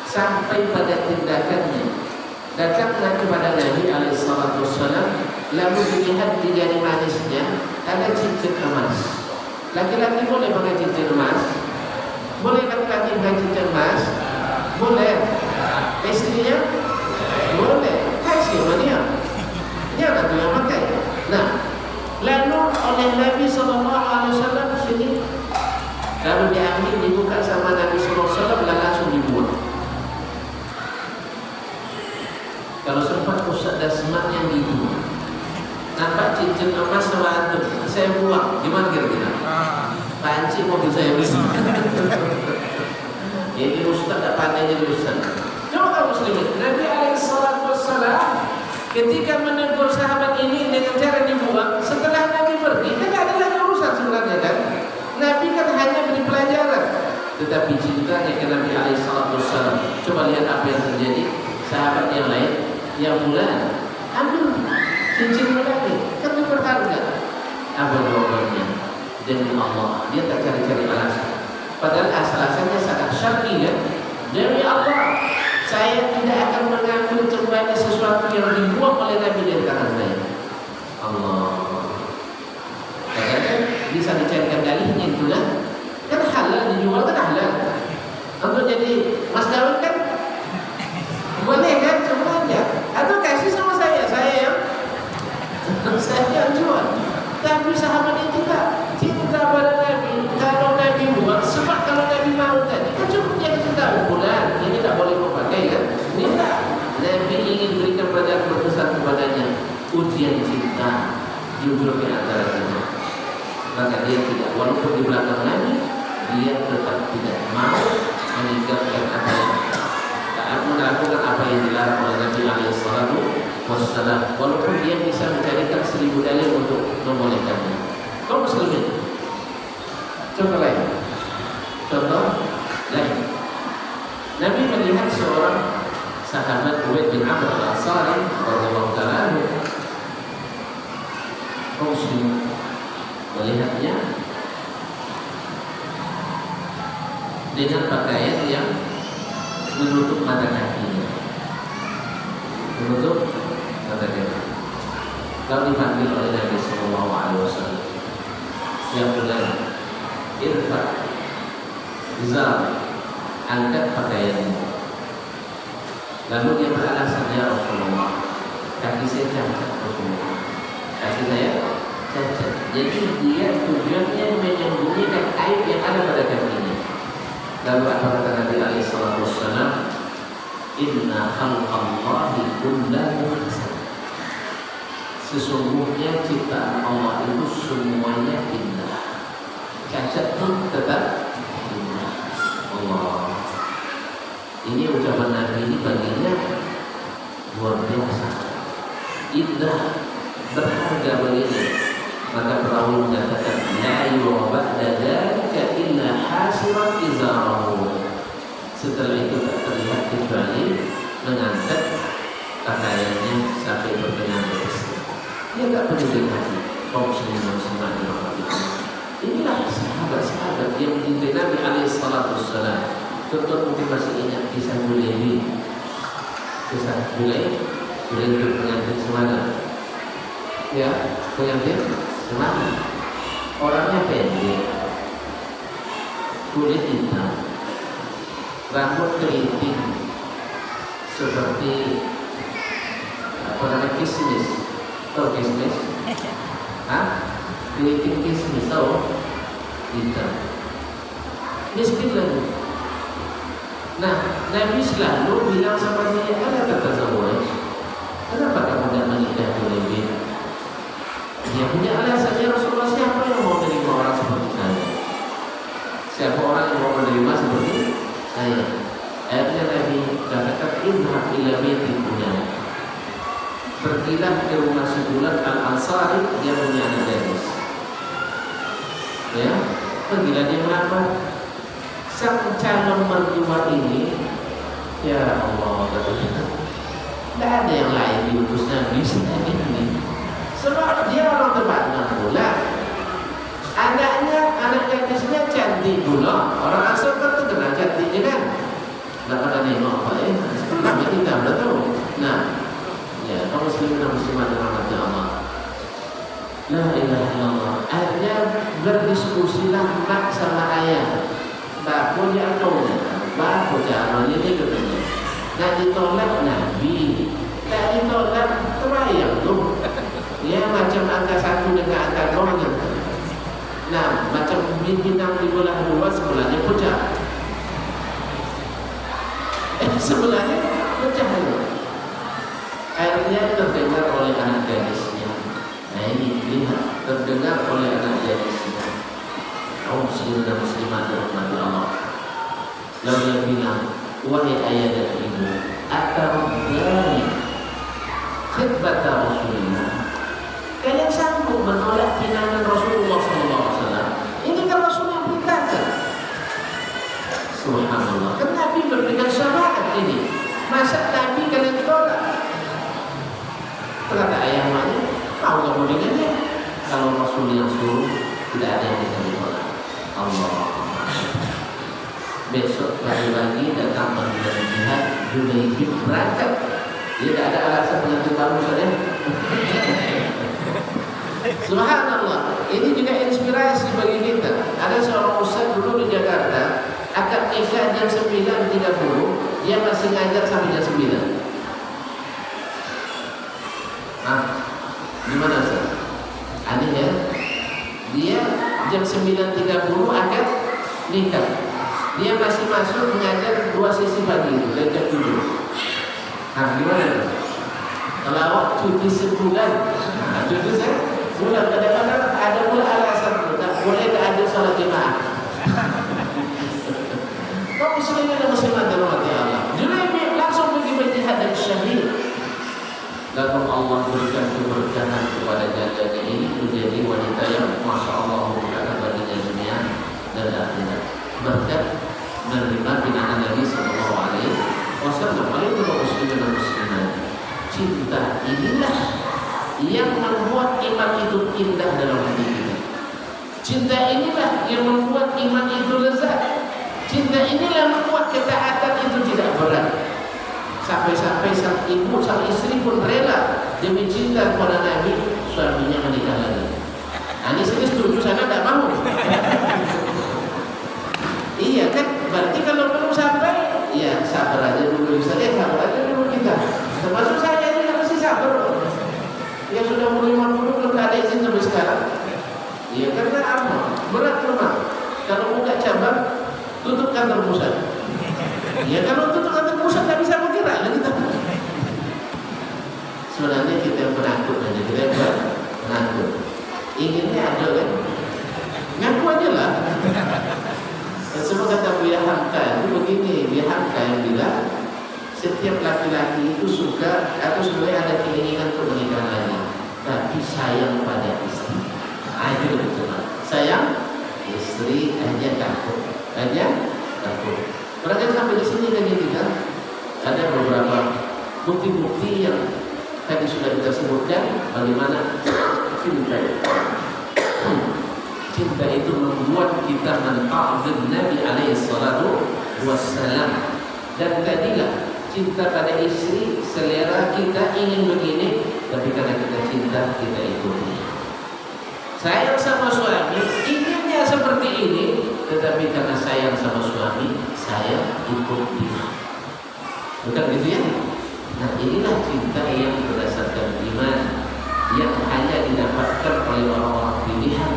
sampai pada tindakannya, datanglah kepada Nabi SAW, lalu dilihat di jari manisnya ada cincin emas. Laki-laki boleh pakai cincin emas? Boleh laki-laki pakai cincin emas? Boleh. Istrinya? Boleh. Kasih sama dia. Dia lah tu yang pakai. Nah, lalu oleh Nabi SAW sini, lalu diambil, dibuka sama Nabi SAW, dan langsung dibuang. Kalau sempat Ustaz Dasman yang dibuang, nampak cincin emas sama antum, saya buang, gimana kira-kira? Panci mobil saya beli. Jadi Ustaz tak pandai jadi Ustaz. Coba kamu muslimin, Nabi SAW ketika menegur sahabat ini dengan cara dibuang, setelah Nabi pergi, kan ada lagi urusan sebenarnya kan? Nabi kan hanya beri pelajaran, tetapi cintanya ke Nabi SAW. Coba lihat apa yang terjadi. Sahabat yang lain, yang bulan, ambil cincin lagi, kan itu berharga. Apa jawabannya? Demi Allah, dia tak cari-cari alasan. Padahal asal-asalnya sangat syar'i kan? Demi Allah, saya tidak akan mengambil kembali sesuatu yang dibuang oleh Nabi dari tangan saya. Allah. Kadang-kadang bisa dicarikan dalihnya itu kan? Kan halal dijual, kan halal. Untuk jadi mas kawin kan? Boleh kan? Coba aja. Atau kasih sama saya yang saya yang jual. Tapi sahabat itu tak cinta pada Nabi. Kalau Nabi buat, sebab kalau Nabi mau tadi, kan cukup dia cinta bulan. Ini tak boleh memakai kan? Ini tak. Nabi ingin berikan pelajaran berkesan kepadanya. Ujian cinta jujur di antara kita. Maka dia tidak, walaupun di belakang Nabi, dia tetap tidak mau meninggalkan apa yang melakukan apa yang dilarang oleh Nabi SAW. Walaupun dia bisa mencarikan 1000 dalil untuk membolehkannya. Kaum muslimin, contoh lain. Contoh lain. Nabi melihat seorang sahabat Ubaid bin Amr al-Ansari radhiyallahu ta'ala anhu. Kaum muslimin melihatnya dengan pakaian yang menutup mata kakinya, menutup mata kaki. Lalu dipanggil oleh Nabi SAW, ya bulan, irfa, izar, angkat pakaianmu. Lalu dia beralasan, ya Rasulullah, kaki saya cacat Rasulullah, kaki saya cacat. Jadi dia tujuannya menyembunyikan aib yang ada pada kakinya. Lalu apa kata Nabi SAW? Inna khalqallahi kullahu hasan. Sesungguhnya ciptaan Allah itu semuanya indah. Cacat pun tetap indah. Allah. Ini ucapan Nabi ini baginya luar biasa. Indah, berharga baginya. Maka perawi menyatakan la yu'bad dzalika illa hasiran izarahu. Setelah itu tak terlihat kecuali mengangkat pakaiannya sampai berkenan beres. Dia tak peduli lagi kaum muslimin muslimat dirahmati. Inilah sahabat-sahabat yang mencintai Nabi SAW. Contoh mungkin masih ingat kisah Bulaibi. Kisah Bulaibi itu pengantin semalam. Ya, pengantin semalam. Orangnya pendek, kulit hitam, rambut keriting seperti apa namanya kismis. Tahu kismis? Hah? Keriting kismis, tahu? Hitam. Miskin lagi. Nah, Nabi selalu bilang sama dia, ada kata Zawaj, kenapa kamu tidak menikah Bulaibi? Dia punya alasan, ya Rasulullah, siapa yang mau menerima orang seperti saya? Siapa orang yang mau menerima seperti saya? Akhirnya Nabi katakan, izhab ila baiti fulan. ke rumah si Fulan Al-Ansari, dia punya anak gadis. Ya, pergilah dia melamar. Sang calon mertua ini, ya Allah, katanya, tidak ada yang lain diutus Nabi selain ini. Sebab dia orang terbaik pula. Anak gadisnya cantik pula. Orang asal kan terkenal cantiknya kan. Tidak pada nengok apa ya. Selama kita sudah tahu. Nah, ya, kaum muslimin dan muslimat dirahmati Allah. La ilaha illallah. Akhirnya berdiskusilah mak sama ayah. Bapak dia tahu. Bapak caranya dia katanya. Nak ditolak Nabi. Tak ditolak terbayang tu. Ya macam angka 1 dengan angka 2 gitu. Nah, macam bintang dibelah 2 sebelahnya pecah. Sebelahnya pecah. Akhirnya terdengar oleh anak gadisnya. Nah ini lihat, terdengar oleh anak gadisnya. Kaum muslimin dan muslimat dirahmati Allah. Lalu dia bilang, wahai ayah dan ibu, ataruddani khidbata Rasulullah. Kalian sanggup menolak pinangan Rasulullah SAW? Ini kan Rasul yang perintahkan. Subhanallah. Kan Nabi memberikan syafaat ini. Masa Nabi kalian tolak? Kata ayah maknya, tahu kamu dengannya? Kalau Rasul yang suruh, tidak ada yang bisa ditolak. Allah. Besok pagi-pagi datang panggilan jihad, Junaidi berangkat. Dia tidak ada alasan mengatur baru saja. Subhanallah, ini juga inspirasi bagi kita. Ada seorang ustaz dulu di Jakarta, akad nikah jam 9.30, dia masih ngajar sampai jam 9. Nah, gimana ustaz? Aneh ya? Dia jam 9.30 akad nikah. Dia masih masuk mengajar 2 sesi pagi itu, dari jam 7. Nah, gimana? Kalau awak cuti sebulan, cuti sebulan, kadang-kadang ada pula alasan, tak boleh tak ada salat jemaah. Kau muslimin dan muslimat dirahmati Allah. Junaidi langsung pergi berjihad dan syahid. Lalu Allah berikan keberkahan kepada jaganya ini menjadi wanita yang masya Allah berkah baginya dunia dan akhirat. Berkat menerima binaan Nabi Sallallahu Alaihi Wasallam. Oleh itu muslimin dan muslimat, cinta inilah yang membuat iman itu indah dalam hati kita. Cinta inilah yang membuat iman itu lezat. Cinta inilah membuat ketaatan itu tidak berat. Sampai-sampai sang ibu, sang istri pun rela demi cinta kepada Nabi, suaminya menikah lagi. Ini sini setuju, sana tidak mau. Iya kan? Berarti kalau belum sampai, ya sabar aja dulu. Misalnya sabar aja dulu kita. Termasuk saya ini masih sabar. Yang sudah umur 50 belum ada izin sampai sekarang. Iya karena apa? Berat memang. Kalau buka cabang, tutup kantor pusat. Ya kalau tutup kantor pusat tak bisa bergerak lagi kita. Sebenarnya kita yang penakut aja, kita yang penakut. Inginnya ada kan? Ngaku aja lah. Dan semua kata Buya Hamka itu begini, Buya Hamka yang bilang setiap laki-laki itu suka atau sebenarnya ada keinginan untuk menikah lagi, tapi sayang pada istri. Itu betul. Sayang istri aja takut, takut. Berarti sampai di sini kan kita ada beberapa bukti-bukti yang tadi sudah kita sebutkan bagaimana cinta itu membuat kita menta'zim Nabi alaihi salatu wassalam. Dan tadilah cinta pada istri, selera kita ingin begini, tapi karena kita cinta, kita ikuti. Sayang sama suami, inginnya seperti ini, tetapi karena sayang sama suami, saya ikuti. Bukan gitu ya? Nah inilah cinta yang berdasarkan iman, yang hanya didapatkan oleh orang-orang pilihan.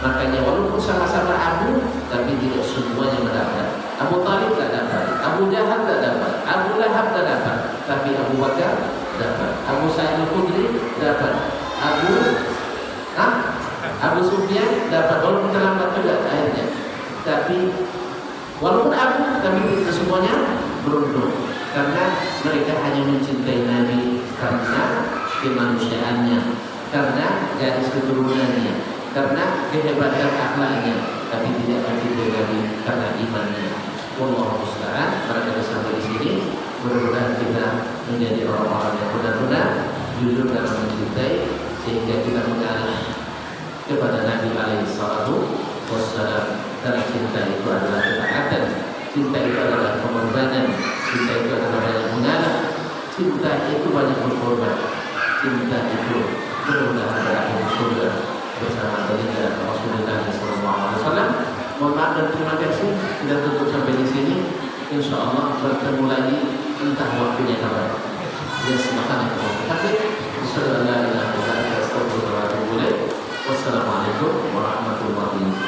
Makanya walaupun sama-sama Abu, tapi tidak semuanya mendapat. Abu Talib tak dapat, Abu Jahal tak dapat, Abu Lahab tak dapat, tapi Abu Bakar dapat, Abu Sa'id Al-Khudri dapat, Abu Sufyan dapat, walaupun terlambat juga akhirnya. Tapi walaupun Abu, tapi tidak semuanya beruntung, karena mereka hanya mencintai Nabi karena kemanusiaannya, karena garis keturunannya, karena kehebatan akhlaknya, tapi tidak mati dari karena imannya. Wallahu musta'an. Barangkali sampai di sini, mudah-mudahan kita menjadi orang-orang yang benar-benar jujur dalam mencintai, sehingga kita mengalah kepada Nabi alaihi salatu wassalam. Karena cinta itu adalah ketaatan, cinta itu adalah pengorbanan, cinta itu adalah banyak mengalah, cinta itu banyak berkorban, cinta itu mudah-mudahan berakhir di surga bersama baginda Rasulullah SAW. Mohon maaf dan terima kasih. Kita tutup sampai di sini. Insya Allah bertemu lagi entah waktunya kapan. Ya, silakan. Wassalamualaikum warahmatullahi wabarakatuh.